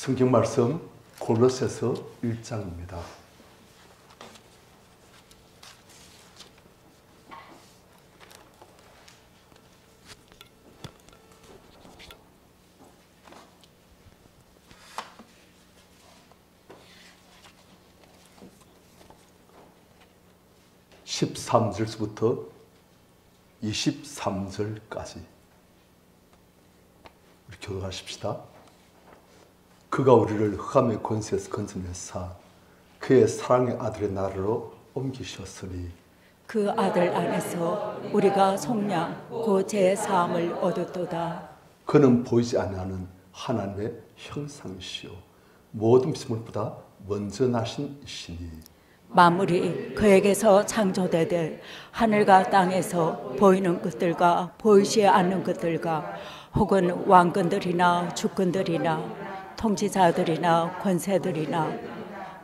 성경 말씀 골로새서 1장입니다. (13절부터) 23절까지 우리 교도하십시다. 그가 우리를 흑암의 권세에서 건져내사 그의 사랑의 아들의 나라로 옮기셨으니 그 아들 안에서 우리가 속량 곧 제사함을 얻었도다. 그는 보이지 아니하는 하나님의 형상이시요 모든 피조물보다 먼저 나신 이시니 만물이 그에게서 창조되되 하늘과 땅에서 보이는 것들과 보이지 않는 것들과 혹은 왕권들이나 주권들이나 통치자들이나 권세들이나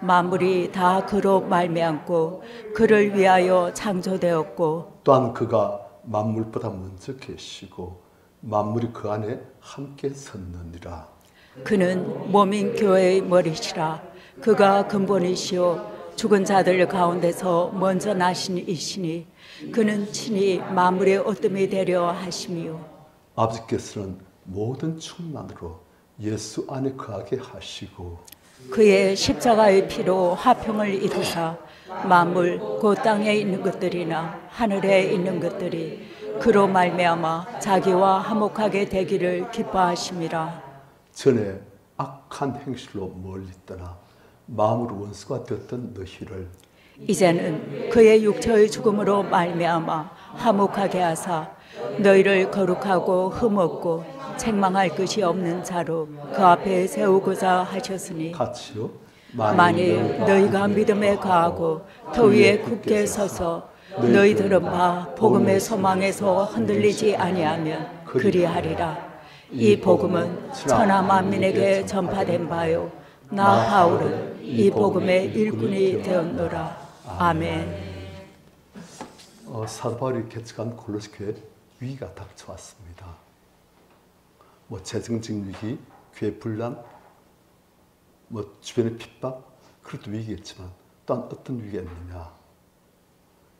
만물이 다 그로 말미암고 그를 위하여 창조되었고 또한 그가 만물보다 먼저 계시고 만물이 그 안에 함께 섰느니라. 그는 몸인 교회의 머리시라. 그가 근본이시요 죽은 자들 가운데서 먼저 나신 이시니 그는 친히 만물의 어둠이 되려 하심이요 아버지께서는 모든 충만으로 예수 안에 거하게 하시고 그의 십자가의 피로 화평을 이루사 만물 곧 땅에 있는 것들이나 하늘에 있는 것들이 그로 말미암아 자기와 화목하게 되기를 기뻐하심이라. 전에 악한 행실로 멀리 떠나 마음으로 원수가 되었던 너희를 이제는 그의 육체의 죽음으로 말미암아 화목하게 하사 너희를 거룩하고 흠없고 책망할 것이 없는 자로 그 앞에 세우고자 하셨으니 같이요. 만일 너희가 믿음에 거하고 터 위에 굳게 서서 너희들은 바 복음의 소망에서 흔들리지 아니하면 그리하리라. 이 복음은 천하 만민에게 전파된 바요 나 바울은 이 복음의 일꾼이 되었노라. 아멘. 사도 바울이 개척한 골로새 교회 위기가 닥쳐왔습니다. 재정적인 위기, 교회 분란, 주변의 핍박, 그것도 위기겠지만 또한 어떤 위기가 있느냐?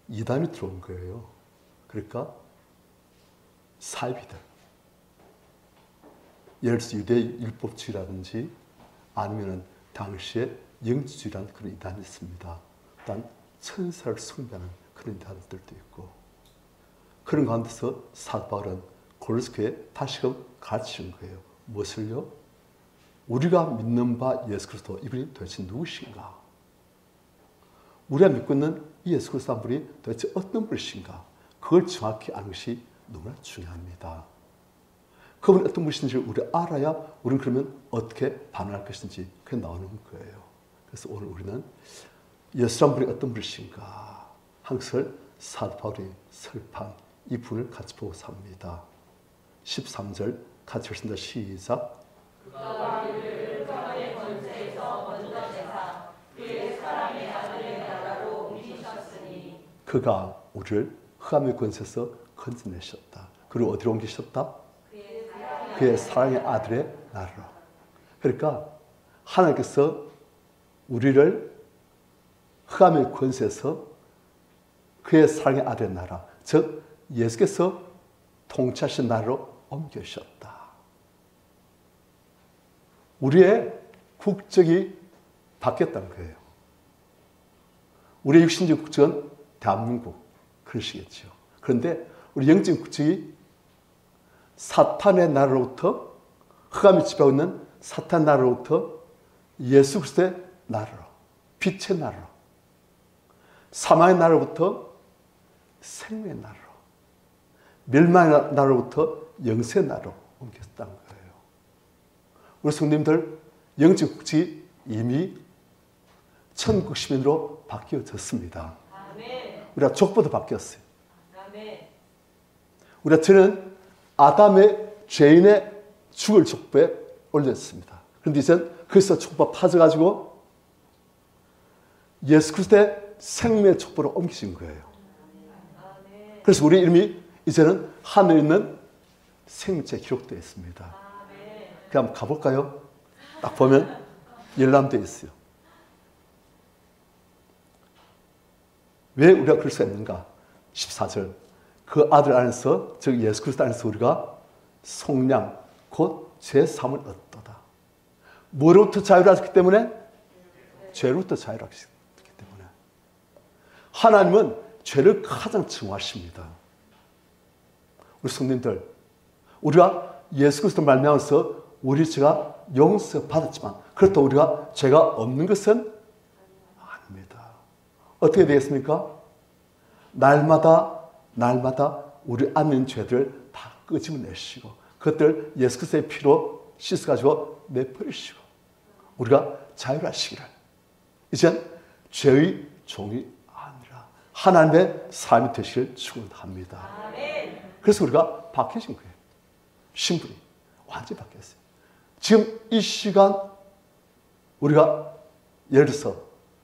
이단이 들어온 거예요. 그러니까 사이비들, 예를 들어서 유대 율법주의라든지 아니면 당시에 영지주의라는 그런 이단이 있습니다. 또한 천사를 숭배하는 그런 이단들도 있고 그런 가운데서 사도 바울은 골로새 교회에 다시금 가르치는 거예요. 무엇을요? 우리가 믿는 바 예수 그리스도 이분이 도대체 누구신가? 우리가 믿고 있는 이 예수 그리스도 한 분이 도대체 어떤 분이신가? 그걸 정확히 아는 것이 너무나 중요합니다. 그분이 어떤 분이신지 우리가 알아야 우리는 그러면 어떻게 반응할 것인지 그게 나오는 거예요. 그래서 오늘 우리는 예수란 분이 어떤 분이신가? 한 것을 사도 바울이 설파한 이 분을 같이 보고 삽니다. 13절 같이 읽습니다. 시작. 그가 우리를 흑암의 권세에서 먼저 내사 그의 사랑의 아들의 나라로 옮기셨으니 그가 우리를 흑암의 권세에서 건져내셨다. 그리고 어디로 옮기셨다? 그의 사랑의 아들의 나라로. 그러니까 하나님께서 우리를 흑암의 권세에서 그의 사랑의 아들의 나라, 즉 예수께서 통치하신 나라로 옮겨주셨다. 우리의 국적이 바뀌었다는 거예요. 우리의 육신적 국적은 대한민국 그러시겠죠. 그런데 우리 영적 국적이 사탄의 나라로부터 흑암이 지배하고 있는 사탄 나라로부터 예수 그리스도의 나라로, 빛의 나라로, 사망의 나라로부터 생명의 나라로, 멸망의 나라로부터 영생의 나라로 옮겼다는 거예요. 우리 성도님들 영적 국적이 이미 천국 시민으로 바뀌어졌습니다. 우리가 족보도 바뀌었어요. 우리가 저는 아담의 죄인의 죽을 족보에 올렸습니다. 그런데 이제는 그리스도 족보가 파져가지고 예수 그리스도의 생명의 족보로 옮기신 거예요. 그래서 우리 이름이 이제는 하늘에 있는 생명책에 기록되어 있습니다. 그럼 가볼까요? 딱 보면 열람되어 있어요. 왜 우리가 그럴 수 있는가? 14절. 그 아들 안에서, 즉 예수 그리스도 안에서 우리가 속량, 곧 죄사함을 얻도다. 뭐로부터 자유하셨기 때문에? 죄로부터 자유하셨기 때문에. 하나님은 죄를 가장 증오하십니다. 우리 성도님들, 우리가 예수 그리스도 말미암아서 우리 죄가 용서받았지만 그렇다고 우리가 죄가 없는 것은 아닙니다. 어떻게 되겠습니까? 날마다 우리 안에 있는 죄들을 다 끄집어내시고 그것들 예수 그리스도의 피로 씻어가지고 내버리시고 우리가 자유하시기를. 이젠 죄의 종이 아니라 하나님의 삶이 되시길 축원합니다. 그래서 우리가 바뀌어진 거예요. 신분이 완전히 바뀌었어요. 지금 이 시간 우리가 예를 들어서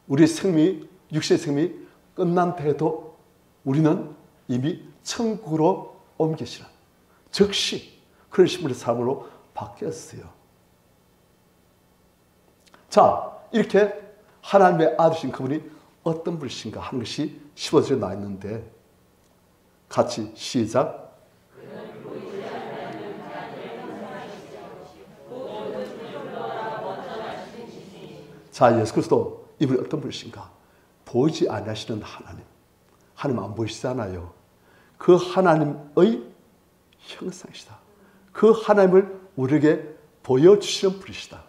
우리의 생명이, 육신의 생명이 끝난 때에도 우리는 이미 천국으로 옮기시는 즉시 그런 신분의 삶으로 바뀌었어요. 자, 이렇게 하나님의 아들이신 그분이 어떤 분이신가 하는 것이 15절에 나와 있는데 같이 시작. 자, 예수 그리스도 이분이 어떤 분이신가? 보이지 않으시는 하나님. 하나님 안 보이시잖아요. 그 하나님의 형상이시다. 그 하나님을 우리에게 보여주시는 분이시다.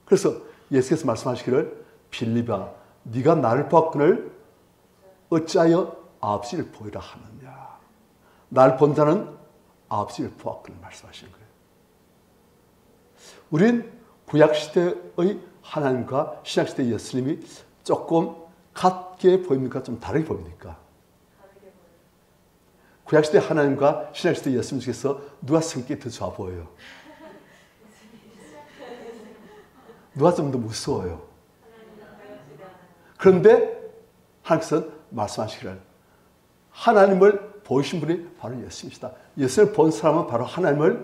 그래서 예수께서 말씀하시기를 빌립아, 네가 나를 보았거늘 어찌하여 아버지를 보이라 하느냐. 나를 본 자는 아버지를 보았거늘 말씀하시는 거예요. 우린 구약시대의 하나님과 신약시대의 예수님이 조금 같게 보입니까? 좀 다르게 보입니까? 구약시대 하나님과 신약시대 예수님 중에서 누가 성격이 더 좋아 보여요? 누가 좀 더 무서워요? 그런데 하나님께서는 말씀하시기를 하나님을 보이신 분이 바로 예수님이시다. 예수님을 본 사람은 바로 하나님을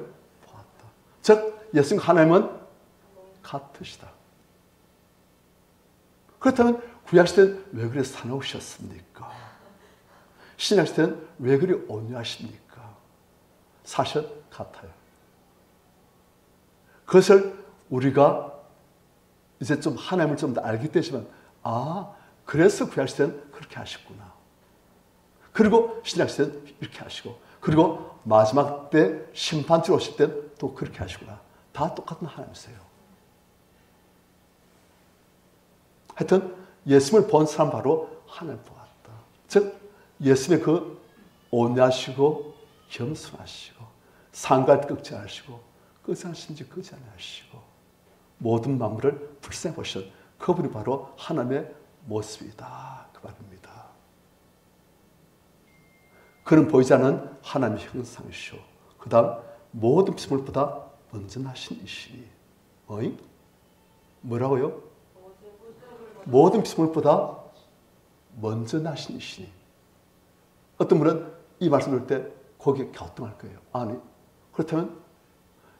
보았다. 즉 예수님과 하나님은 같으시다. 그렇다면 구약시대는 왜 그래 사나우셨습니까? 신약시대는 왜 그리 온유하십니까? 사실 같아요. 그것을 우리가 이제 좀 하나님을 좀 더 알게 되시면 그래서 구약시대는 그렇게 하셨구나. 그리고 신약시대는 이렇게 하시고 그리고 마지막 때 심판주로 오실 때는 또 그렇게 하시구나. 다 똑같은 하나님이세요. 하여튼 예수님을 본 사람 바로 하나님 보았다. 즉 예수님의 그 온유하시고 겸손하시고 상갈 끄지 않으시고 끄지 않으신지 끄지 않으시고 모든 만물을 불쌍히 보시는 그분이 바로 하나님의 모습이다. 그 말입니다. 그는 보이지 않는 하나님의 형상이시오. 그 다음 모든 피조물보다 먼저 나신 이시니 뭐라고요? 모든 피조물보다 먼저 나신 이시니. 어떤 분은 이 말씀을 들을 때 거기에 갸우뚱할 거예요. 아니, 그렇다면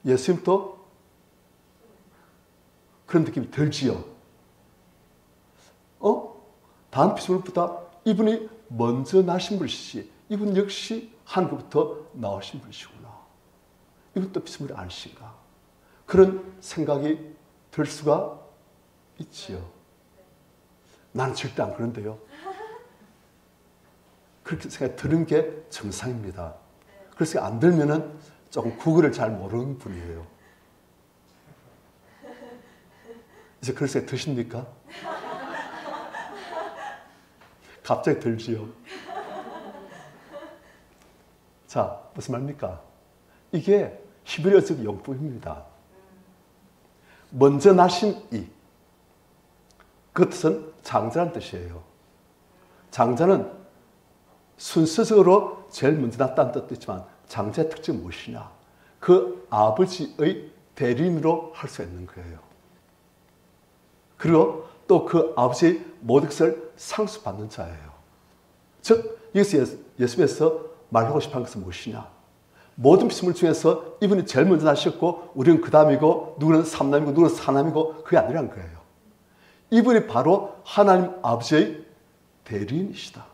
예수님도 그런 느낌이 들지요. 다른 피조물보다 이분이 먼저 나신 분이시지. 이분 역시 하늘로부터 나오신 분이시구나. 이분도 피조물이 아니신가. 그런 생각이 들 수가 있지요. 나는 절대 안 그런데요. 그렇게 생각이 드는 게 정상입니다. 그래서 안 들면은 조금 구글을 잘 모르는 분이에요. 이제 그럴 생각 드십니까? 갑자기 들지요. 자, 무슨 말입니까? 이게 히브리어적 용법입니다. 먼저 나신 이. 그 뜻은 장자란 뜻이에요. 장자는 순서적으로 제일 먼저 났다는 뜻도 있지만 장자의 특징이 무엇이냐? 그 아버지의 대리인으로 할 수 있는 거예요. 그리고 또 그 아버지의 모든 것을 상수받는 자예요. 즉, 여기서 예수님께서 말하고 싶은 것은 무엇이냐? 모든 피조물 중에서 이분이 제일 먼저 나셨고 우리는 그 다음이고 누구는 삼남이고 누구는 사남이고 그게 아니란 거예요. 이분이 바로 하나님 아버지의 대리인이시다.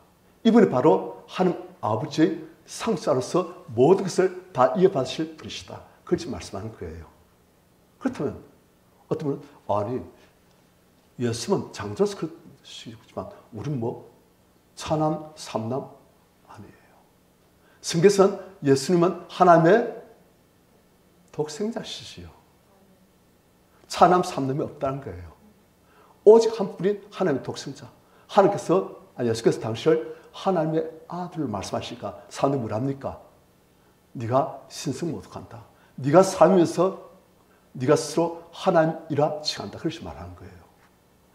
이분이 바로 하나님 아버지의 상자로서 모든 것을 다 이어받으실 분이시다. 그걸 지금 말씀하는 거예요. 그렇다면 어떤 분은 아니 예수님은 장자로서 그렇지만 우리는 뭐 차남, 삼남 아니에요. 성경에서는 예수님은 하나님의 독생자시지요. 차남, 삼남이 없다는 거예요. 오직 한 분인 하나님의 독생자. 하나님께서 예수께서 당시를 하나님의 아들로 말씀하시니까 사람들이 뭐랍니까? 네가 신성모독한다. 네가 살면서 네가 스스로 하나님이라 칭한다. 그렇게 말하는 거예요.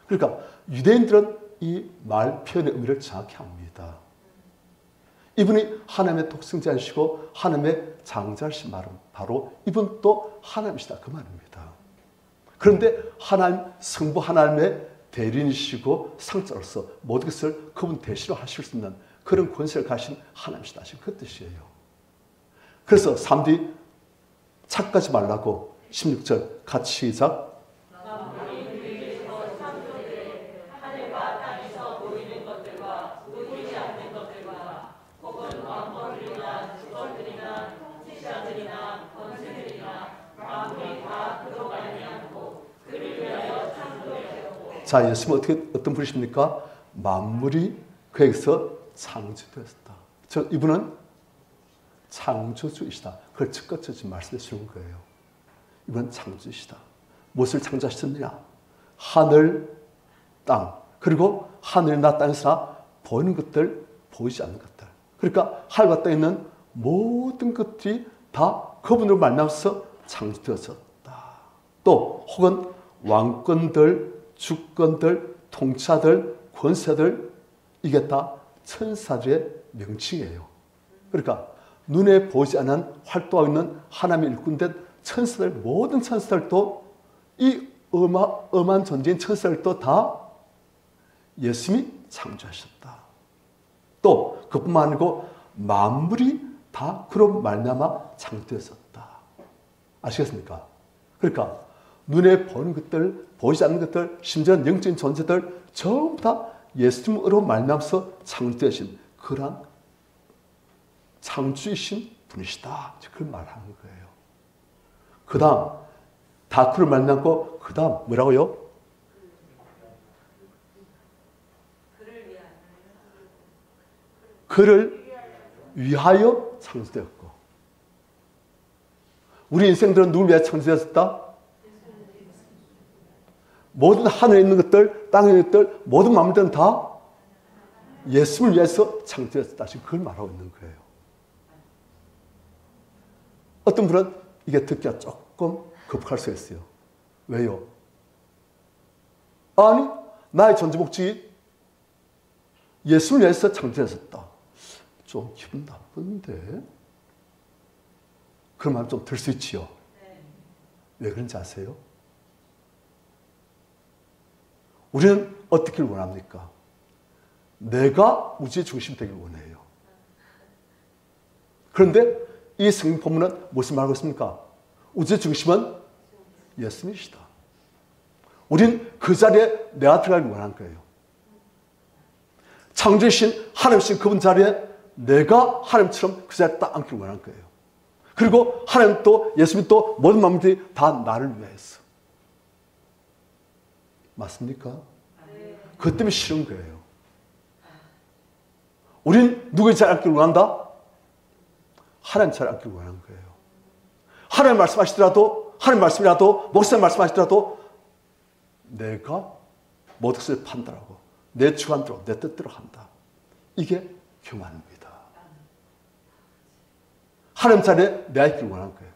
그러니까 유대인들은 이 말 표현의 의미를 정확히 합니다. 이분이 하나님의 독생자이시고 하나님의 장자이신 말은 바로 이분 또 하나님이시다. 그 말입니다. 그런데 하나님, 성부 하나님의 대리인이시고 상자로서 모든 것을 그분 대신으로 하실 수 있는 그런 권세를 가신 하나님이시다. 그 뜻이에요. 그래서 사람들이 착각하지 말라고 16절 같이 시작. 하늘과 땅에서 보이는 것들과 보이지 않는 것들과 혹은 왕권들이나 주권들이나 통치자들이나 권세들이나 만물이 다 그로 말미암고 그를 위하여 창조되었고. 자, 예수님은 어떤 분이십니까? 만물이 그에게서 창조되었다. 이분은 창조주이시다. 그걸 첫 번째 지금 말씀해 주는 거예요. 이분은 창조주이시다. 무엇을 창조하셨느냐? 하늘, 땅, 그리고 하늘이나 땅에서나 보이는 것들, 보이지 않는 것들. 그러니까 하늘과 땅에 있는 모든 것들이 다 그분으로 말미암아서 창조되어졌다. 또 혹은 왕권들, 주권들, 통치자들, 권세들, 이게 다 천사들의 명칭이에요. 그러니까 눈에 보이지 않는 활동하고 있는 하나님의 일꾼된 천사들, 모든 천사들도 이 엄한 존재인 천사들도 다 예수님이 창조하셨다. 또 그뿐만 아니고 만물이 다 그로 말미암아 창조되었다. 아시겠습니까? 그러니까 눈에 보이는 것들, 보이지 않는 것들, 심지어는 영적인 존재들 전부 다 예수님으로 말미암아서 창조되신 그러한 창조이신 분이시다. 그걸 말하는 거예요. 그 다음 다 그를 말미암고 그 다음 뭐라고요? 그를 위하여 창조되었고. 우리 인생들은 누굴 위하여 창조되었다? 모든 하늘에 있는 것들, 땅에 있는 것들, 모든 만물들은 다 예수를 위해서 창조되었다. 지금 그걸 말하고 있는 거예요. 어떤 분은 이게 듣기가 조금 급할 수 있어요. 왜요? 아니, 나의 존재 목적이 예수를 위해서 창조되었다. 좀 기분 나쁜데? 그런 마음 좀 들 수 있지요. 왜 그런지 아세요? 우리는 어떻게 원합니까? 내가 우주의 중심이 되길 원해요. 그런데 이 성경 본문은 무슨 말하고 있습니까? 우주의 중심은 예수님이시다. 우린 그 자리에 내가 들어가길 원하는 거예요. 창조주신 하나님이신 그분 자리에 내가 하나님처럼 그 자리에 딱 앉기를 원하는 거예요. 그리고 하나님 또 예수님 또 모든 만물들이 다 나를 위해서. 맞습니까? 그것 때문에 싫은 거예요. 우린 누구의 자리에 앉기를 원한다? 하나님 자리에 앉기를 원하는 거예요. 하나님 말씀하시더라도, 하나님 말씀이라도, 목사님 말씀하시더라도 내가 모든 것을 판단하고 내 주관대로, 내 뜻대로 한다. 이게 교만입니다. 하나님 자리에 내가 있기를 원하는 거예요.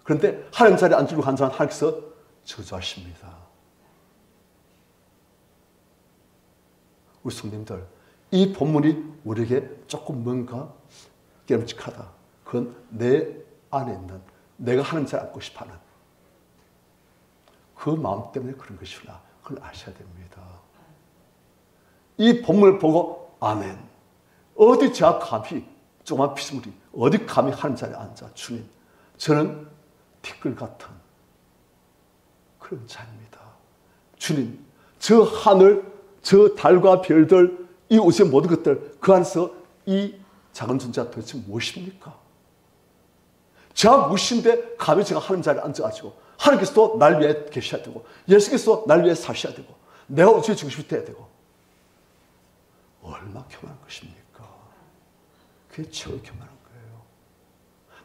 그런데 하나님 자리에 앉으려고 한 사람 하나님께서 저주하십니다. 우리 성도님들, 이 본문이 우리에게 조금 뭔가 깨름직하다. 그건 내 안에 있는 내가 하나님 자리에 앉고 싶어하는 그 마음 때문에 그런 것이구나. 그걸 아셔야 됩니다. 이 본문을 보고 아멘. 어디 제가 감히 조그만 피조물이 어디 감히 하는 자리에 앉아. 주님, 저는 티끌 같은 그런 자입니다. 주님, 저 하늘, 저 달과 별들, 이 우주의 모든 것들, 그 안에서 이 작은 존재가 도대체 무엇입니까? 제가 무엇인데 감히 제가 하나님 자리에 앉아가지고 하나님께서도 날 위해 계셔야 되고 예수께서도 날 위해 사셔야 되고 내가 우주의 중심이 돼야 되고 얼마나 교만한 것입니까? 그게 최고의 교만한 거예요.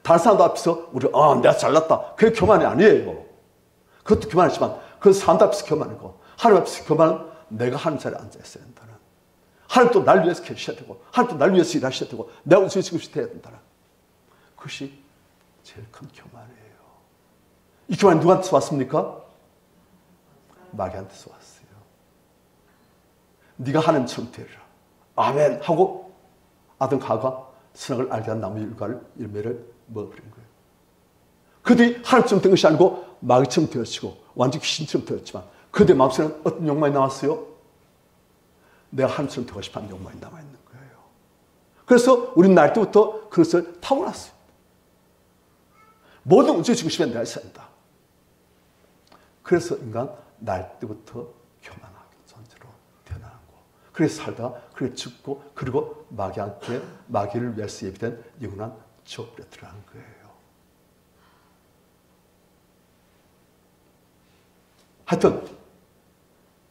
다른 사람들 앞에서 우리 내가 잘났다. 그게 교만이 아니에요. 그것도 교만이지만 그건 사람들 앞에서 교만이고 하나님 앞에서 교만은 내가 하나님 자리에 앉아 있어야 된다는, 하나님도 날 위해서 계셔야 되고 하나님도 날 위해서 일하셔야 되고 내가 우주의 중심이 돼야 된다는 그것이 제일 큰 교만이에요. 이 교만이 누구한테서 왔습니까? 마귀한테서 왔어요. 네가 하나님처럼 되리라. 아멘 하고 아담 하와가 선악을 알게 한 나무 열매를 먹어버린 거예요. 그들이 하나님처럼 된 것이 아니고 마귀처럼 되었고 완전 귀신처럼 되었지만 그들의 마음속에는 어떤 욕망이 나왔어요? 내가 하나님처럼 되고 싶어하는 욕망이 남아있는 거예요. 그래서 우리는 날 때부터 그것을 타고났어요. 모든 우주의 중심에 내가 있어야 한다. 그래서 인간 날 때부터 교만한 존재로 태어나는 거. 그래서 살다가 그렇게 죽고 그리고 마귀한테 마귀를 위해서 예비된 영원한 지옥불에 들어가는 거예요. 하여튼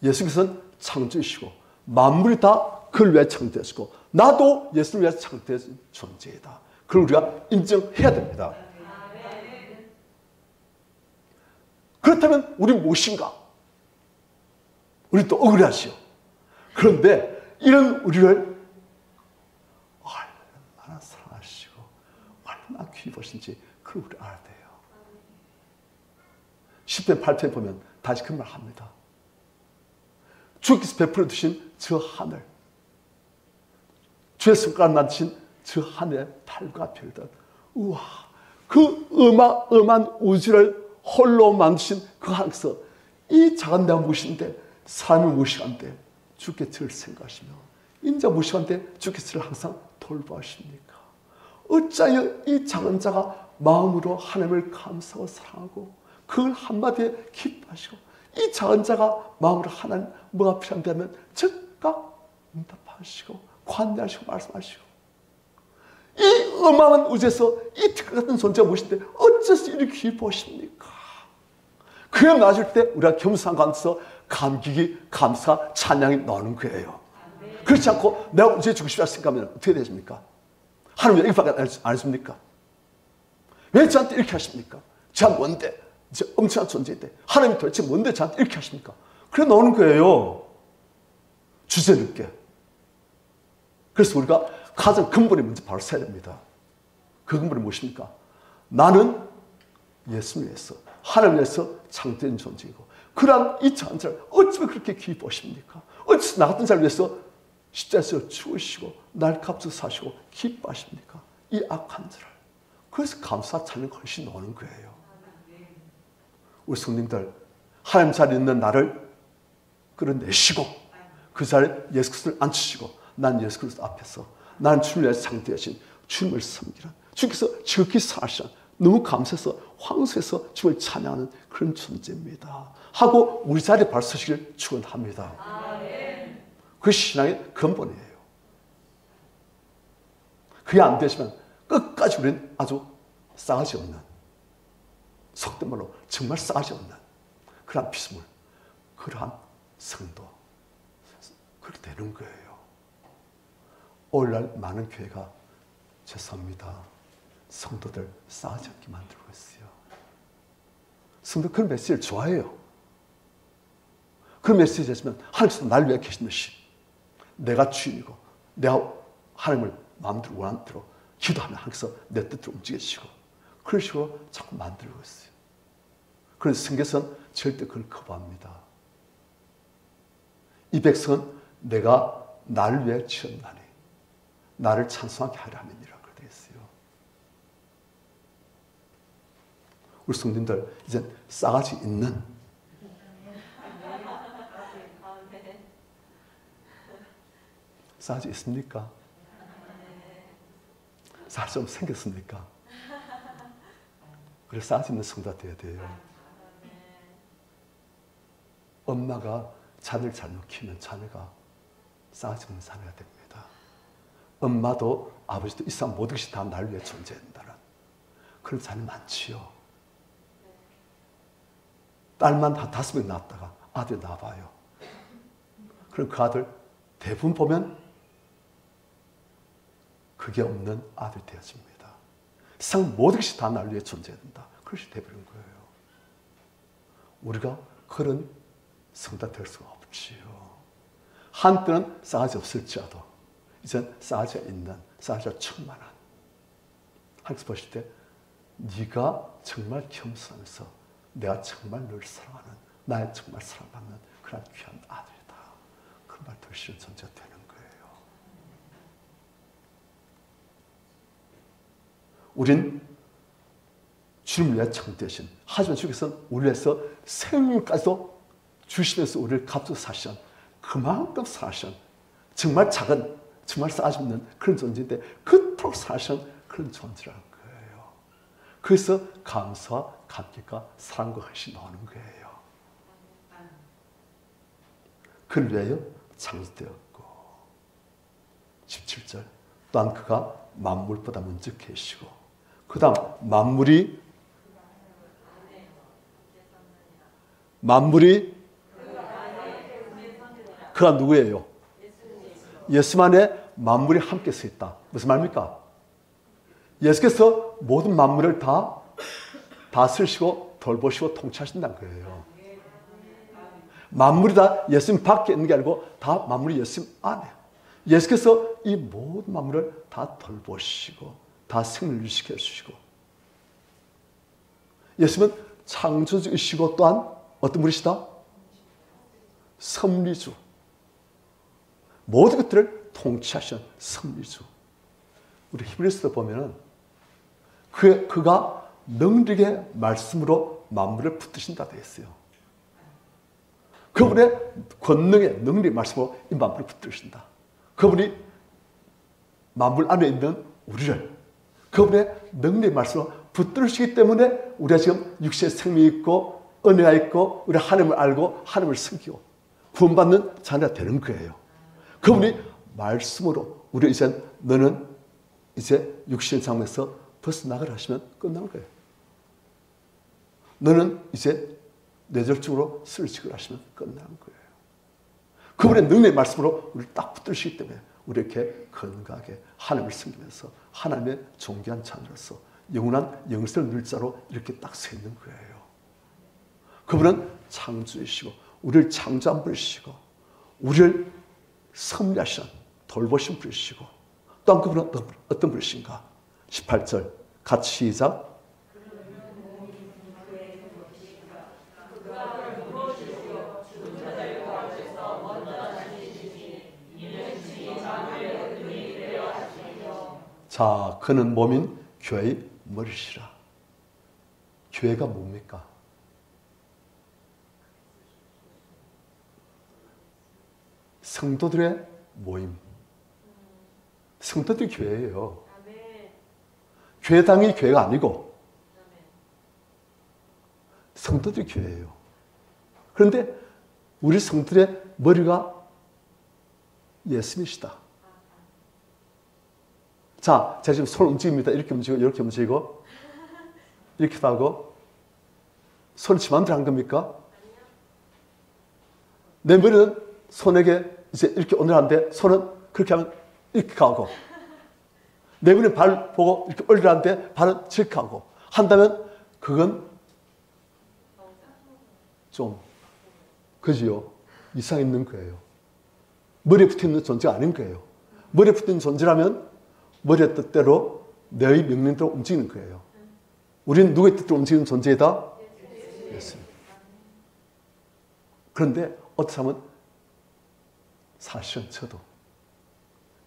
예수께서는 창조이시고 만물이 다 그를 위해 창조되시고 나도 예수를 위해 창조된 존재이다. 그걸 우리가 인정해야 됩니다. 그렇다면 우리는 무엇인가? 우리 또 억울하시오. 그런데 이런 우리를 얼마나 사랑하시고 얼마나 귀히 보신지 그걸 우리 알아야 돼요. 10편 8편에 보면 다시 그 말 합니다. 주께서 베풀어 주신 저 하늘, 주의 손가락 만드신 저 하늘의 달과 별들, 우와, 그 어마어마한 우주를 홀로 만드신 그 하나님께서 이 작은 내가 무엇인데 사람이 무엇인데 주께 저를 생각하시며 인자 무엇인데 주께 저를 항상 돌보십니까? 어찌하여 이 작은 자가 마음으로 하나님을 감사하고 사랑하고 그걸 한마디에 기뻐하시고 이 작은 자가 마음으로 하나님 뭐가 필요한다면 즉각 응답하시고 관대하시고 말씀하시고 이 어마어마한 우주에서 이 특별 같은 존재가 무엇인데 어째서 이렇게 기뻐하십니까? 그에 나아질 때 우리가 겸손한 가운데서 감격이 감사 찬양이 나오는 거예요. 그렇지 않고 내가 우주의 중심이라 생각하면 어떻게 되십니까? 하나님 왜 이렇게 안 해줍니까? 왜 저한테 이렇게 하십니까? 제가 뭔데? 저 엄청난 존재인데 하나님이 도대체 뭔데 저한테 이렇게 하십니까? 그래 나오는 거예요. 주제넘게. 그래서 우리가 가장 근본이 먼저 바로 세야 됩니다. 그 근본이 무엇입니까? 나는 예수를 위해서 하나님을 위해서 창조된 존재이고 그러한 이 작은 자를 어찌 그렇게 기뻐하십니까? 어찌 나 같은 자를 위해서 십자가에서 죽으시고 날 값을 사시고 기뻐하십니까? 이 악한 자를. 그래서 감사 찬양 훨씬 나오는 거예요. 우리 성님들 하나님 자리에 있는 나를 끌어내시고 그 자리에 예수 그리스도를 앉히시고 난 예수 그리스도 앞에서 나는 주님을 위해서 창조하신 주님을 섬기는 주께서 지극히 사랑하시는 너무 감사해서 황소에서 주님을 찬양하는 그런 존재입니다. 하고 우리 자리에 바로 서시길 축원합니다. 그 신앙의 근본이에요. 그게 안 되시면 끝까지 우리는 아주 싸가지 없는 속된 말로 정말 싸가지 없는 그러한 피조물, 그러한 성도 그렇게 되는 거예요. 오늘날 많은 교회가 죄송합니다. 성도들 싸가지 없게 만들고 있어요. 성도 그런 메시지를 좋아해요. 그런 메시지 했으면 하나님께서 날 위해 계신 것이 내가 주인이고 내가 하나님을 마음대로 원하는 대로 기도하면 하나님께서 내 뜻대로 움직이시고 그런 식으로 자꾸 만들고 있어요. 그래서 성경에서는 절대 그걸 거부합니다. 이 백성은 내가 나를 위해 지었나니 나를 찬송하게 하려 함이니라 그렇게 되어 있어요. 우리 성도님들 이제 싸가지 있는 싸가지 있습니까? 잘 좀 생겼습니까? 그래서 싸가지 있는 성도가 되어야 돼요. 엄마가 자녀를 잘못 키우면 자녀가 싸가지 없는 자녀가 됩니다. 엄마도 아버지도 이 세상 모든 것이 다 나를 위해 존재한다는 그런 자녀 많지요. 딸만 한 5명 낳았다가 아들 낳아봐요. 그럼 그 아들 대부분 보면 그게 없는 아들이 되어집니다. 세상 모든 것이 다 나를 위해 존재한다. 그것이 되어버린 거예요. 우리가 그런 성도가 될 수가 없지요. 한때는 싸가지 없을지라도 이젠 싸가지가 있는, 싸가지가 충만한. 하나님께서 보실 때 네가 정말 겸손하면서 내가 정말 널 사랑하는, 나의 정말 사랑받는 그런 귀한 아들이다. 그 말 들으시는 존재가 되는 거예요. 우린 주님을 위해 창조되신, 하지만 주께서는 우리를 위해서 생명까지도 주시면서 우리를 값져 사시는, 그만큼 사시는 정말 작은, 정말 싸가지 없는 그런 존재인데 그토록 사시는 그런 존재라는 거예요. 그래서 감사와 감격과 사랑과 헌신이 나오는 거예요. 그를 위하여 창조되었고 17절 또한 그가 만물보다 먼저 계시고 그 다음 만물이 그가 누구예요? 예수 안에 만물이 함께 서 있다. 무슨 말입니까? 예수께서 모든 만물을 다 다스리시고 돌보시고 통치하신다는 거예요. 만물이 다 예수님 밖에 있는 게 아니고 다 만물이 예수님 안에. 예수께서 이 모든 만물을 다 돌보시고 다 생명을 유지시켜 주시고 예수님은 창조주이시고 또한 어떤 분이시다? 섭리주. 모든 것들을 통치하시는 섭리주. 우리 히브리서도 보면은 그가 능력의 말씀으로 만물을 붙드신다 되어 있어요. 그분의 권능의 능력의 말씀으로 이 만물을 붙드신다. 그분이 만물 안에 있는 우리를 그분의 능력의 말씀으로 붙들으시기 때문에 우리가 지금 육신의 생명이 있고 은혜가 있고 우리 하나님을 알고 하나님을 섬기고 구원받는 자녀가 되는 거예요. 그분이 말씀으로 우리 이제 너는 이제 육신의 장면에서 벗어나가라 하시면 끝나는 거예요. 너는 이제 뇌절증으로 쓰러지거라 하시면 끝나는 거예요. 그분의 능력의 말씀으로 우리를 딱 붙들으시기 때문에 우리 이렇게 건강하게 하나님을 섬기면서 하나님의 존귀한 자녀로서 영원한 영생을 누릴 자로 이렇게 딱 서 있는 거예요. 그분은 창조이시고 우리를 창조한 분이시고 우리를 섭리하신 돌보신 분이시고 또한 그분은 어떤 분이신가? 18절 같이 시작. 자, 그는 몸인 교회의 머리시라. 교회가 뭡니까? 성도들의 모임. 성도들이 교회예요. 교회당이 교회가 아니고 성도들이 교회예요. 그런데 우리 성도들의 머리가 예수님이시다. 자, 제가 지금 손 움직입니다. 이렇게 움직이고 이렇게 움직이고 이렇게도 하고 손을 지 맘대로 한 겁니까? 내 머리는 손에게 이제 이렇게 오늘 하는데 손은 그렇게 하면 이렇게 가고 내 머리는 발 보고 이렇게 올리라는데 발은 저렇게 하고 한다면 그건 좀 그지요? 이상 있는 거예요. 머리에 붙어있는 존재가 아닌 거예요. 머리에 붙어있는 존재라면 머리의 뜻대로 너의 명령대로 움직이는 거예요. 우리는 누구의 뜻대로 움직이는 존재이다? 예수님. 그런데 어떻게 하면 사실은 저도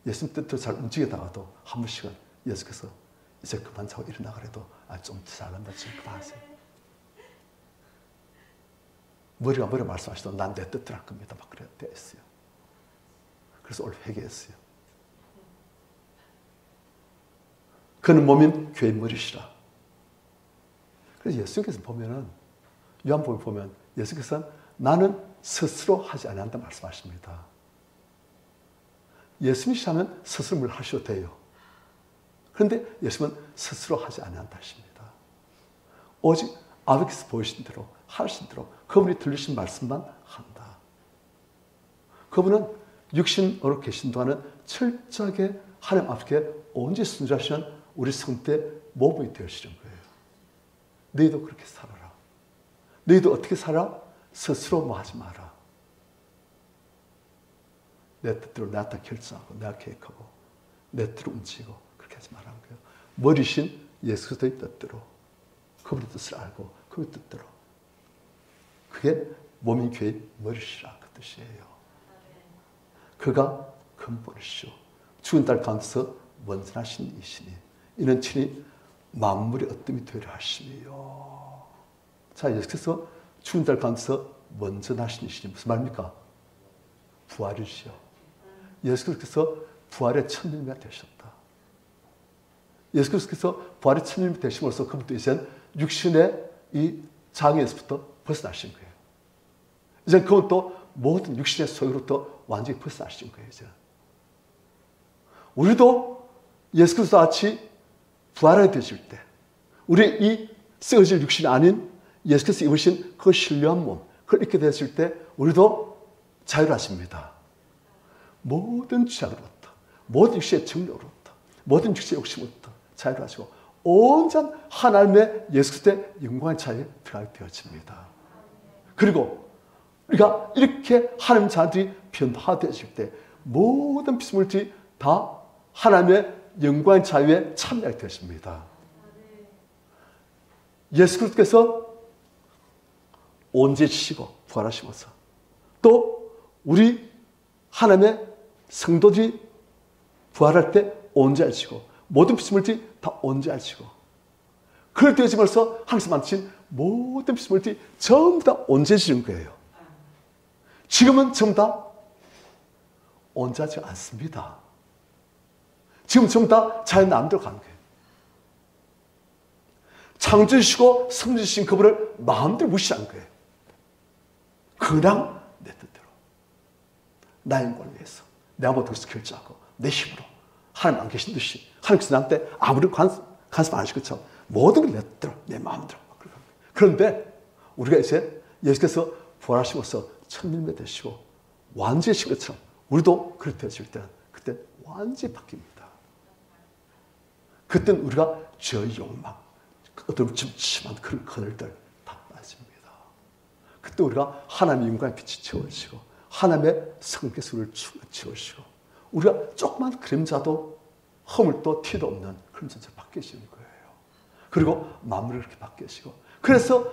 예수님 뜻대로 잘 움직이다가도 한 번씩은 예수께서 이제 그만 자고 일어나 그래도 좀 잘한다 지금 그만하세요. 머리가 말씀하시던 난 내 뜻대로 할 겁니다. 막 그래 됐어요. 그래서 오늘 회개했어요. 그는 몸인 교회의 머리시라. 그래서 예수님께서 보면은 요한복음 보면 예수께서는 나는 스스로 하지 않는다 말씀하십니다. 예수님이 하면 스스로 뭘 하셔도 돼요. 그런데 예수님은 스스로 하지 않는다 하십니다. 오직 아버지께서 보이신 대로 하신 대로 그분이 들리신 말씀만 한다. 그분은 육신으로 계신 동안은 철저하게 하나님 앞에 온전히 순종하시는 우리 성도의 모범이 되시는 거예요. 너희도 그렇게 살아라. 너희도 어떻게 살아? 스스로 뭐 하지 마라. 내 뜻대로 내가 결정하고 내가 계획하고 내 뜻대로 움직이고 그렇게 하지 말라는 거예요. 머리신 예수 그리스도의 뜻대로 그분의 뜻을 알고 그분의 뜻대로 그게 몸인 교회의 머리시라 그 뜻이에요. 그가 근본이시오. 죽은 딸 가운데서 원전하신 이시니 이는 친히 만물의 어뜸이 되려 하심이요. 자, 예수께서 죽은 딸 가운데서 원전하신 이시니 무슨 말입니까? 부활이시오. 예수께서 부활의 천일미가 되셨다. 예수께서 부활의 천일미 되심으로써 그분도 이제 육신의 이 장애에서부터 벗어나신 거예요. 이제 그분도 모든 육신의 소유로부터 완전히 벗어나신 거예요. 이제. 우리도 예수께서 같이 부활하게 되실 때 우리 이 썩어질 육신이 아닌 예수께서 입으신 그 신령한 몸 그걸 입게 되었을 때 우리도 자유하십니다. 모든 죄악으로부터 모든 육신의 정욕으로부터 모든 육신의 욕심으로부터 자유하시고 온전 하나님의 예수 그리스도의 영광의 자유에 들어가게 되어집니다. 그리고 우리가 이렇게 하나님 자들이 변화되어질 때 모든 피조물들이 다 하나님의 영광의 자유에 참여하게 되십니다. 예수 그리스도께서 온전히시고 부활하시면서 또 우리 하나님의 성도들이 부활할 때 온전하시고 모든 피조물들이 다 온전하시고 그럴 때 지면서 하나님께서 만드신 모든 피조물들이 전부 다 온전해지는 거예요. 지금은 전부 다 온전하지 않습니다. 지금 전부 다 자연 마음대로 가는 거예요. 창조주시고 성주신 그분을 마음대로 무시하는 거예요. 그냥 내 뜻대로 나의 영광을 위해서 내가 모든 것을 결정하고 내 힘으로 하나님 안 계신 듯이 하나님께서 나한테 아무리 간섭 안 하실 것처럼 모든 걸 내 뜻대로 내 마음대로 그런데 우리가 이제 예수께서 부활하시면서 천일매 되시고 완전해진 것처럼 우리도 그렇게 되어질 때는 그때 완전히 바뀝니다. 그때는 우리가 죄의 욕망 어떤 침침한 그런 그늘들 다 빠집니다. 그때 우리가 하나님의 영광의 빛이 채워지고 하나님의 성께서 우리를 충분히 채우시고 우리가 조그만 그림자도 허물도 티도 없는 그런 존재로 바뀌시는 거예요. 그리고 만물을 그렇게 바뀌시고 그래서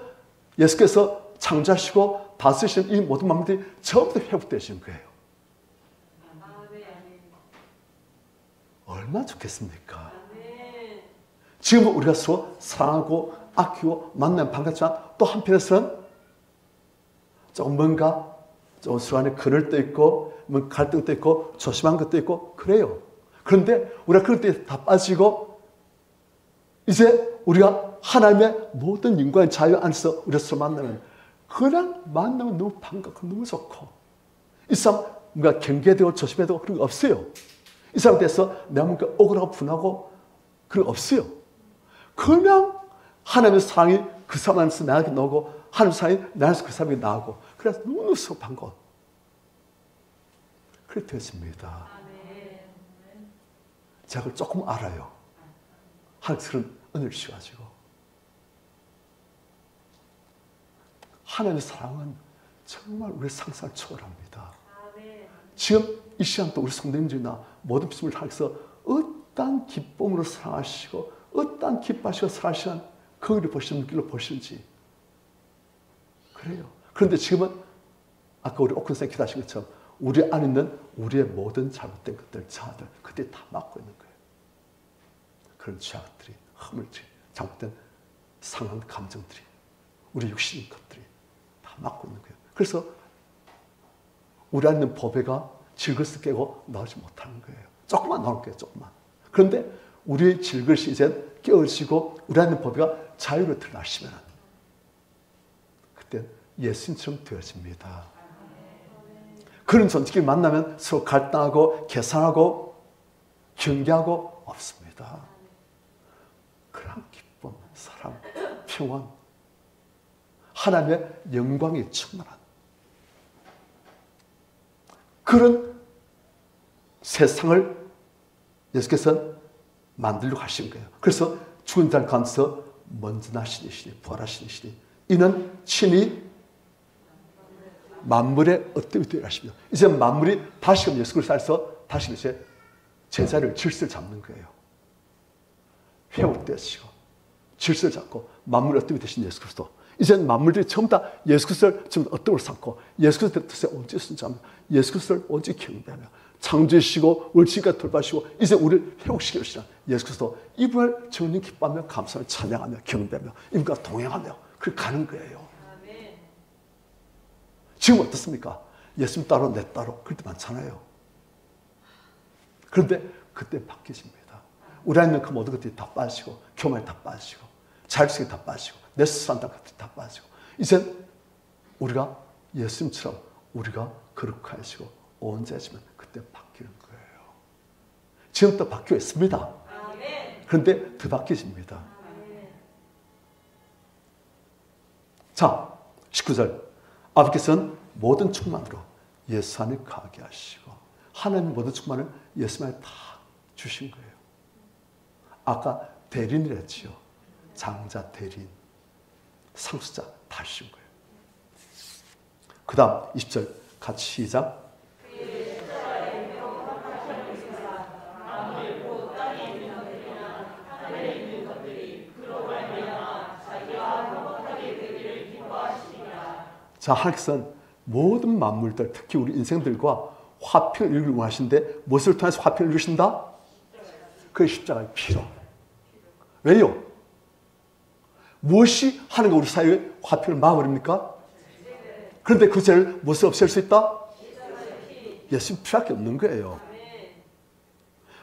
예수께서 창조하시고 다스리신 이 모든 만물들이 전부 다 회복되시는 거예요. 얼마나 좋겠습니까? 지금 우리가 서로 사랑하고 아끼고 만나면 반갑지만 또 한편에서는 조금 뭔가 좀 서로 안에 그늘도 있고 뭐 갈등도 있고 조심한 것도 있고 그래요. 그런데 우리가 그럴 때 다 빠지고 이제 우리가 하나님의 모든 영광의 자유 안에서 우리가 서로 만나면 그냥 만나면 너무 반갑고 너무 좋고 이 사람 뭔가 경계되고 조심해야 되고 그런 거 없어요. 이 사람에 대해서 내가 뭔가 억울하고 분하고 그런 거 없어요. 그냥 하나님의 사랑이 그 사람 안에서 나에게 나오고 하나님의 사랑이 내 안에서 그 사람에게 나오고 그래서 너무 반가워. 그렇게 되었습니다. 제가 그걸 조금 알아요. 하나님께서 그런 은혜를 주셔가지고 하나님의 사랑은 정말 우리의 상상을 초월합니다. 지금 이 시간 또 우리 성도님들이나 모든 피조물을 하나님께서 어떠한 기쁨으로 사랑하시고 어떠한 기뻐하시고 사랑하시는 거기를 보시는 길로 보시는지 그래요. 그런데 지금은 아까 우리 오큰 선생님이 기도하신 것처럼 우리 안에 있는 우리의 모든 잘못된 것들, 자아들 그때 다 막고 있는 거예요. 그런 죄악들이, 허물들이, 잘못된 상한 감정들이 우리 육신의 것들이 다 막고 있는 거예요. 그래서 우리 안에 있는 보배가 질그릇을 깨고 나오지 못하는 거예요. 조금만 나올 거예요. 조금만. 그런데 우리의 질것이 이제 깨어지고 우리 안에 법이가 자유로 드러나시면 그때 예수님처럼 되어집니다. 그런 존재끼리 만나면 서로 갈등하고 계산하고 경계하고 없습니다. 그런 기쁨, 사랑, 평안, 하나님의 영광이 충만한 그런 세상을 예수께서 만들려고 하신 거예요. 그래서 죽은 자를 가운데서 먼저 나시니시니 부활하신 이시니 이는 친히 만물의 어떤 되어 하십니다. 이제 만물이 다시금 예수 그리스도 안에서 다시 이제 제자를 질서를 잡는 거예요. 회복되시고 질서를 잡고 만물의 어떤 되신 예수 그리스도. 이제 만물들이 전부 다 예수 그리스도를 전부 어떤 걸 삼고 예수 그리스도의 뜻에 온전히 순종하며 예수 그리스도를 온전히 경배하며 창조주시고 우리 지금까지 돌봐주시고 이제 우리를 회복시키시는 예수 그리스도 이분을 정녕 기뻐하며 감사하며 찬양하며 경배하며 이분과 동행하며 그렇게 가는 거예요. 지금 어떻습니까? 예수님 따로 내 따로 그럴 때 많잖아요. 그런데 그때 바뀌어집니다. 우리 안에 그 모든 것들이 다 빠지고 교만이 다 빠지고 자율성이 다 빠지고 내 스스로 한다는 것들이 다 빠지고 이제 우리가 예수님처럼 우리가 거룩해지고 온전해지면 그때 바뀌는 거예요. 지금부터 바뀌어 있습니다. 그런데 더 바뀌어집니다. 자, 19절 아버지께서는 모든 충만으로 예수 안에 가게 하시고 하나님의 모든 충만을 예수 안에 다 주신 거예요. 아까 대리인을 했지요. 장자, 대리인, 상수자 다 주신 거예요. 그 다음 20절 같이 시작. 자, 하나님께서는 모든 만물들, 특히 우리 인생들과 화평을 이루기를 원하시는데 무엇을 통해서 화평을 이루신다? 그 십자가의 피로. 왜요? 무엇이 하나님과 우리 사이의 화평을 막아버립니까? 그런데 그 죄를 무엇을 없앨 수 있다? 예수님 피밖에 없는 거예요.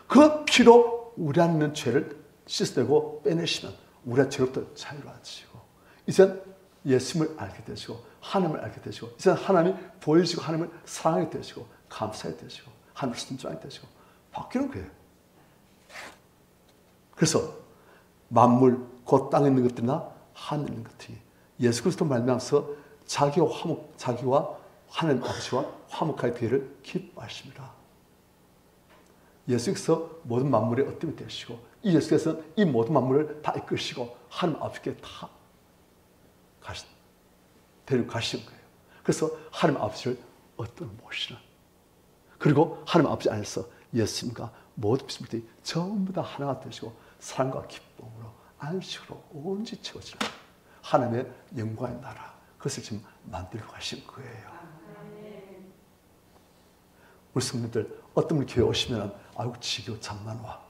그 피로 우리 안에 있는 죄를 씻어내고 빼내시면 우리의 죄로부터 자유로워지고 이제 예수님을 알게 되시고 하나님을 알게 되시고 이제 하나님이 보여지고 하나님을 사랑하게 되시고 감사하게 되시고 하나님을 순종하게 되시고 바뀌는 거예요. 그래서 만물 곧 땅에 있는 것들이나 하늘에 있는 것들이 예수 그리스도 말미암아서 자기와 하나님 아버지와 화목하게 되기를 기뻐하십니다. 예수께서 모든 만물의 어뜸이 되시고 이 예수께서는 이 모든 만물을 다 이끄시고 하나님 아버지께 다 데리고 가시는 거예요. 그래서 하나님 아버지를 어떤 모시는 그리고 하나님 아버지 안에서 예수님과 모든 피조물들이 전부 다 하나가 되시고 사랑과 기쁨으로 안식으로 온전히 채워지는 하나님의 영광의 나라 그것을 지금 만들고 가신 거예요. 우리 성도님들 어떤 분이 교회 오시면 아이고 지겨워 잠만 와.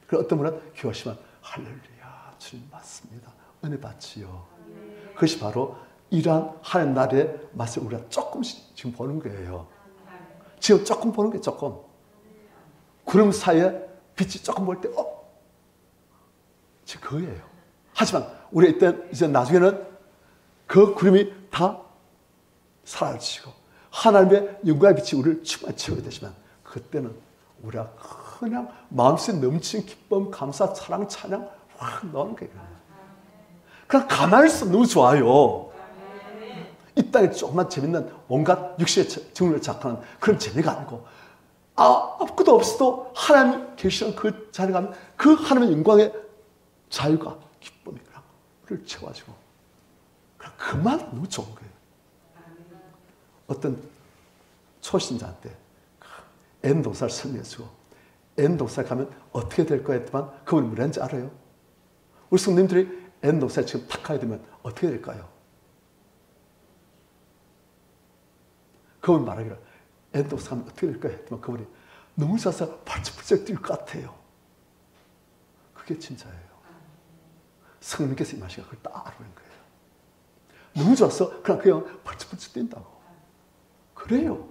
그리고 어떤 분은 교회 오시면 할렐루야 주님 맞습니다. 은혜 받지요. 그것이 바로 이러한 하나님 나라의 맛을 우리가 조금씩 지금 보는 거예요. 지금 조금 보는 게 조금. 구름 사이에 빛이 조금 보일 때 지금 그거예요. 하지만 우리 이제 나중에는 그 구름이 다 사라지고 하나님의 영광의 빛이 우리를 충만히 채우게 되지만 그때는 우리가 그냥 마음속에 넘치는 기쁨, 감사, 사랑, 찬양 확 나오는 거예요. 그냥 가만히 있어도 너무 좋아요. 이 땅에 조금만 재밌는 온갖 육신의 정을 작하는 그런 재미가 아니고 아무것도 없어도 하나님 계시는 그 자리에 가면 그 하나님의 영광의 자유가 기쁨이 그를 채워지고 그만 너무 좋은 거예요. 어떤 초신자한테 N동사를 설명해주고 N동사에 가면 어떻게 될 거야 했더만 그분이 뭐라는지 알아요? 우리 성도님들이 N동사에 지금 탁 가야 되면 어떻게 될까요? 그분 말하기를 N동사 가면 어떻게 될까요? 했더만 그분이 너무 좋아서 발쩍발쩍 뛸 것 같아요. 그게 진짜예요. 성령께서 임하시가 그걸 딱 알아보는 거예요. 너무 좋아서 그냥 발쩍발쩍 뛴다고. 그래요.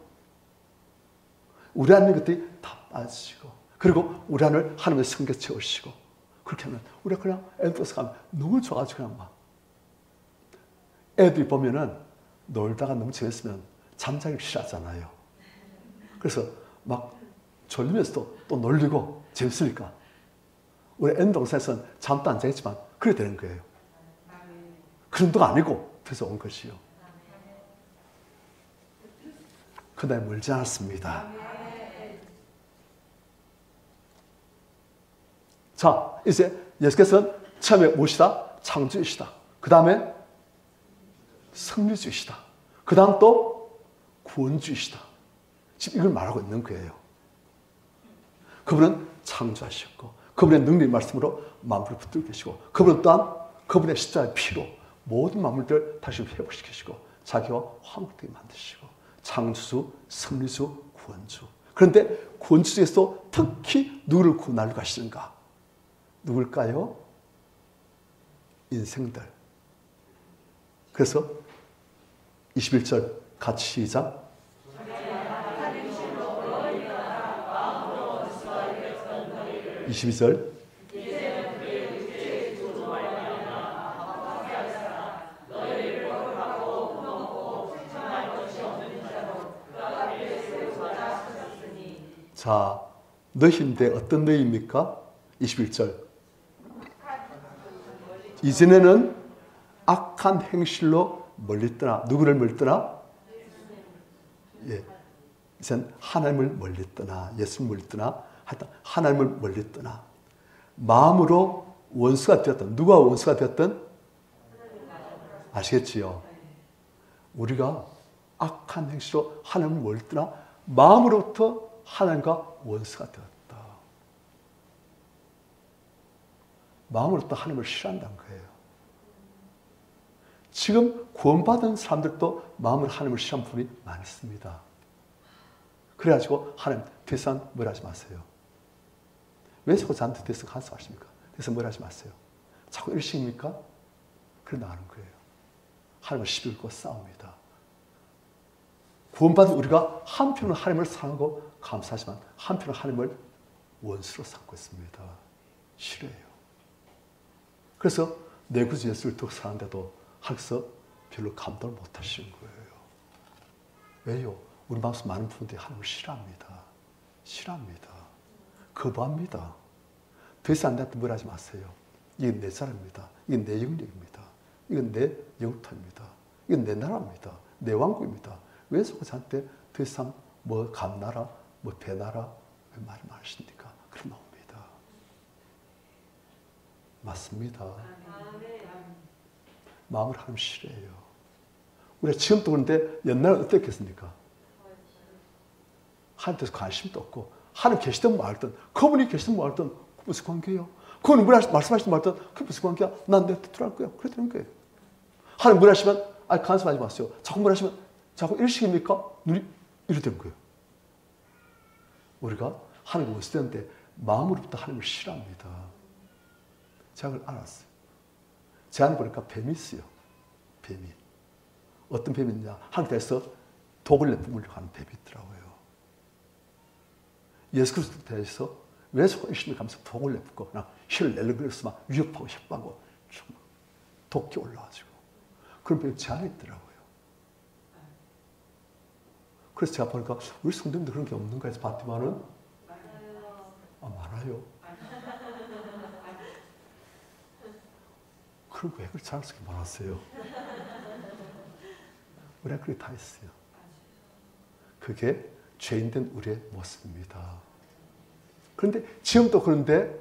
우리 안에 것들이 다 빠지고 그리고 우리 안을 하나님의 성령 채우시고 그렇게 하면 우리가 그냥 애들서 가면 너무 좋아가지고 그냥 막 애들이 보면은 놀다가 너무 재밌으면 잠자기 싫어하잖아요. 그래서 막 졸리면서도 또 놀리고 재밌으니까 우리 N동사에서는 잠도 안 자겠지만 그래 되는 거예요. 그 정도가 아니고 그래서 온 것이요. 그날 멀지 않았습니다. 자, 이제 예수께서는 처음에 무엇이다? 창조주시다. 그 다음에 승리주시다. 그 다음 또 구원주시다. 지금 이걸 말하고 있는 거예요. 그분은 창조하셨고 그분의 능력의 말씀으로 만물을 붙들고 계시고 그분은 또한 그분의 십자가의 피로 모든 만물들을 다시 회복시키시고 자기와 화목되게 만드시고 창조주, 승리주, 구원주. 그런데 구원주 중에서 특히 누구를 구원하려고 하시는가? 누굴까요? 인생들. 그래서 21절 같이 시작. 22절. 자, 너희인데 어떤 너희입니까? 21절. 이전에는 악한 행실로 멀리 떠나 누구를 멀리 떠나? 예, 이젠 하나님을 멀리 떠나 예수를 멀리 떠나 하여튼 하나님을 멀리 떠나 마음으로 원수가 되었던 누가 원수가 되었던? 아시겠지요? 우리가 악한 행실로 하나님을 멀리 떠나 마음으로부터 하나님과 원수가 되었다. 마음으로부터 하나님을 싫어한다는 거예요. 지금 구원받은 사람들도 마음으로 하나님을 싫어하는 분이 많습니다. 그래가지고 하나님 더 이상 뭘 하지 마세요. 왜 자꾸 저한테 더 이상 간섭하십니까? 더 이상 뭘 하지 마세요. 자꾸 일식입니까? 그래 나가는 거예요. 하나님을 시비 걸고 싸웁니다. 구원받은 우리가 한편은 하나님을 사랑하고 감사하지만 한편은 하나님을 원수로 삼고 있습니다. 싫어해요. 그래서 내 구주 예수를 더 사랑하는데도 하나님께서 별로 감동을 못 하시는 거예요. 왜요? 우리 마음속 많은 분들이 하나님을 싫어합니다. 싫어합니다. 거부합니다. 더 이상 나한테 뭘 하지 마세요. 이건 내 자랑입니다. 이건 내 영역입니다. 이건 내 영토입니다. 이건 내 나라입니다. 내 왕국입니다. 왜 자꾸 저한테 더 이상 뭐 감나라, 뭐 배나라 왜 말을 많으십니까? 그런 나옵니다. 맞습니다. 마음을 하나님 싫어해요. 우리가 지금도 그런데 옛날에 어땠겠습니까? 하나님께서 관심도 없고 하나님 계시든 말든 그분이 계시든 말든 그 무슨 관계예요? 그분이 말씀하시든 말든 그게 무슨 관계야? 난 내 뜻대로 할 거야. 그래 되는 거예요. 하나님 뭘 하시면 간섭하지 마세요. 자꾸 뭘 하시면 자꾸 일식입니까? 눈이 이래 되는 거예요. 우리가 하나님 원수되는데 마음으로부터 하나님을 싫어합니다. 제가 그걸 알았어요. 제 안에 보니까 뱀이 있어요. 뱀이. 어떤 뱀이 있냐. 하나님께서 독을 내뿜으려고 하는 뱀이 있더라고요. 예수 그리스도에 대해서 왜 자꾸 일심을 가면서 독을 내뿜고 그냥 혀를 내려그려서 막 위협하고 협박하고 독이 올라와가지고 그런 뱀이 제 안에 있더라고요. 그래서 제가 보니까 우리 성도님들 그런 게 없는가 해서 봤더니만은 많아요. 그럼 왜 그렇게 자랑스럽게 말았어요? 우리가 그렇게 다 있어요. 그게 죄인된 우리의 모습입니다. 그런데 지금도 그런데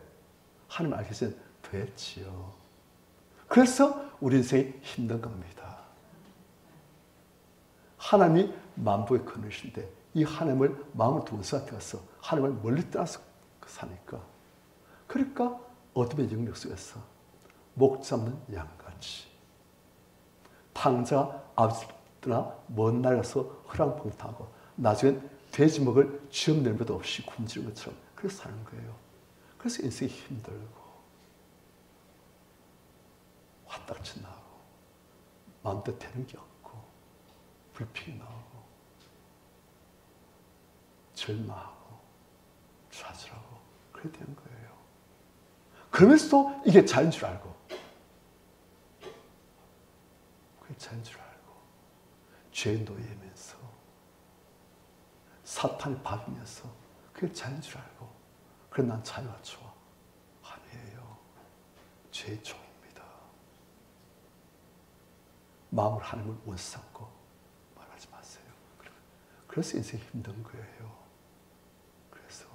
하나님 알기 전에 됐지요. 그래서 우리 인생이 힘든 겁니다. 하나님이 만복의 근원이신데 이 하나님을 마음을 두고 생각해서 하나님을 멀리 떠나서 사니까 그러니까 어둠의 영역 속에서 목 잡는 양같이 탕자 아버지 떠나 먼 나라 가서 허랑방탕하고 나중엔 돼지 먹을 쥐업 냄새도 없이 굶주린 것처럼 그래서 사는 거예요. 그래서 인생이 힘들고 화딱지 나고 마음대로 되는 게 없고 불평이 나오고 절망하고 좌절하고 그래 되는 거예요. 그러면서도 이게 자유인 줄 알고, 그게 자유인 줄 알고, 죄의 노예면서, 사탄의 밥이면서, 그게 자유인 줄 알고, 그래 난 자유가 좋아. 아니에요. 죄의 종입니다. 마음을 하나님을 원수 삼고 말하지 마세요. 그래서 인생이 힘든 거예요. 그래서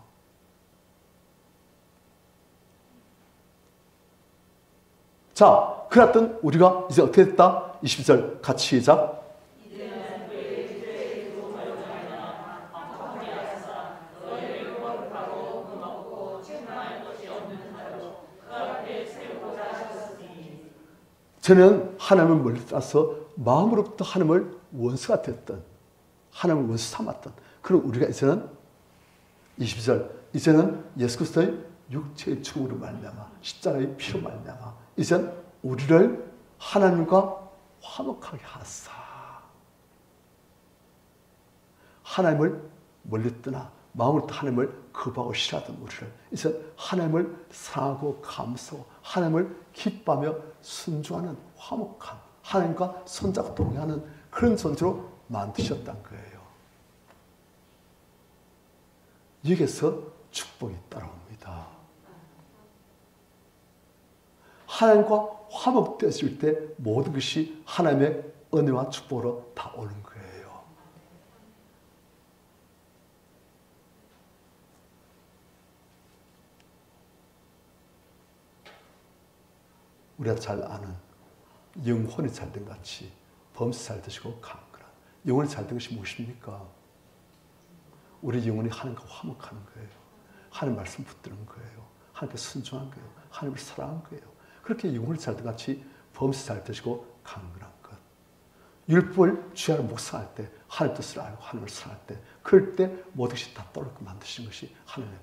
자, 그랬던 우리가 이제 어떻게 됐다? 20절 같이 시작. 저는 하나님을 멀리 떠나서 마음으로부터 하나님을 원수가 됐던, 하나님을 원수 삼았던 그런 우리가 이제는 22절 이제는 예수 그리스도의 육체의 죽음으로 말미암아 십자가의 피로 말미암아 이제는 우리를 하나님과 화목하게 하사 하나님을 멀리 떠나 마음으로부터 하나님을 거부하고 싫어하던 우리를 이제 하나님을 사랑하고 감사하고 하나님을 기뻐하며 순종하는 화목한 하나님과 손잡고 동행하는 그런 존재로 만드셨다는 거예요. 여기서 축복이 따라옵니다. 하나님과 화목되었을 때 모든 것이 하나님의 은혜와 축복으로 다 오는 거예요. 우리가 잘 아는 영혼이 잘된 같이 범사 잘 되시고 강건한 영혼이 잘된 것이 무엇입니까? 우리 영혼이 하나님과 화목하는 거예요. 하나님 말씀 붙드는 거예요. 하나님께 순종한 거예요. 하나님을 사랑한 거예요. 그렇게 영혼이 잘된 같이 범사 잘 되시고 강건한 것. 율법을 주야로 묵상할 때 하나님 뜻을 알고 하나님을 사랑할 때 그럴 때 모든 것이 다 떠오르게 만드시는 것이 하나님의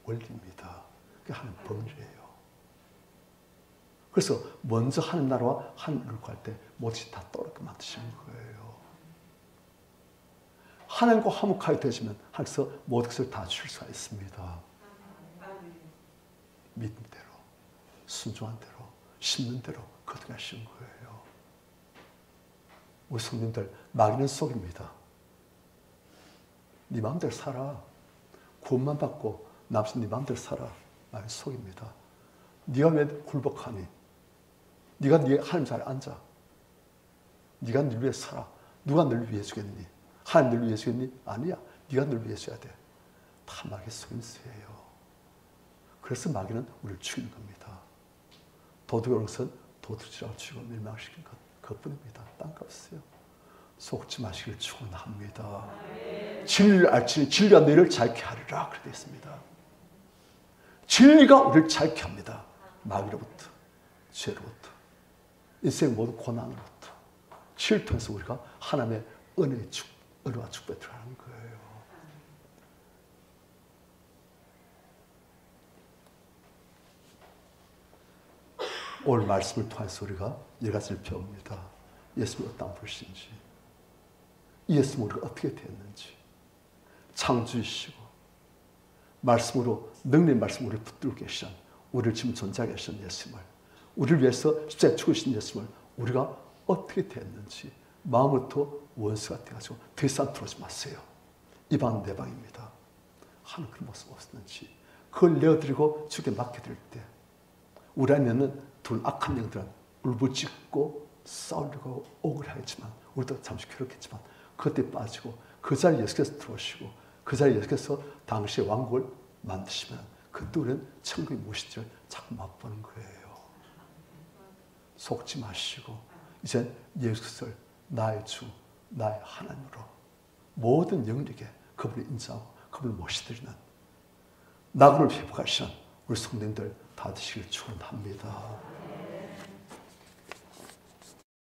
원리입니다. 그게 하나님의 법률이에요. 그래서 먼저 하나님 나라와 하나님을 구할 때 모든 것이 다 떠오르게 만드시는 거예요. 하나님과 화목하게 되시면 하나님께서 모든 것을 다 주실 수가 있습니다. 믿는 대로, 순종한 대로, 심는 대로 거두게 하시는 거예요. 우리 성도님들 마귀는 속입니다. 네 마음대로 살아. 구원만 받고 남신 네 마음대로 살아. 마귀는 속입니다. 네가 왜 굴복하니? 네가 하나님 자리에 앉아. 네가 늘 위해 살아. 누가 늘 위해 주겠니? 하나님 늘 위해 주겠니? 아니야. 네가 늘 위해 줘야 돼. 다 마귀의 속임수예요. 그래서 마귀는 우리를 죽이는 겁니다. 도둑의 것은 도둑질하고 죽이고 멸망시키는 것 그것뿐입니다. 딴 거 없어요. 속지 마시기를 축원합니다. 진리를 알지니 진리가 너희를 자유케 하리라 그렇게 되어 있습니다. 진리가 우리를 자유케 합니다. 마귀로부터, 죄로부터, 인생 모든 고난으로부터. 진리를 통해서 우리가 하나님의 은혜와 축복에 들어가는 거예요. 오늘 말씀을 통해서 우리가 여러 가지를 배웁니다. 예수님이 어떤 분이신지, 예수님은 우리가 어떻게 되었는지, 창조이시고 말씀으로 능력의 말씀 우리를 붙들고 계시는 우리를 지금 존재하게 하신 예수님을 우리를 위해서 십자가에 죽으신 예수님을 우리가 어떻게 되었는지 마음부터 원수가 되어가지고 더 이상 들어오지 마세요. 이 방은 내 방입니다. 하는 그런 모습 없었는지 그걸 내어드리고 주께 맡겨드릴 때 우리 안에는 둘 악한 영들은 울부짖고 싸우려고 억울하겠지만 우리도 잠시 괴롭겠지만 그때 빠지고 그 자리에 예수께서 들어오시고 그 자리에 예수께서 당시의 왕국을 만드시면 그때 우리는 천국이 무엇인지를 자꾸 맛보는 거예요. 속지 마시고 이제 예수를 나의 주, 나의 하나님으로 모든 영역에 그분을 인정하고 그분을 모시드리는 나그를 회복하시는 우리 성도님들 다 되시길 축원합니다.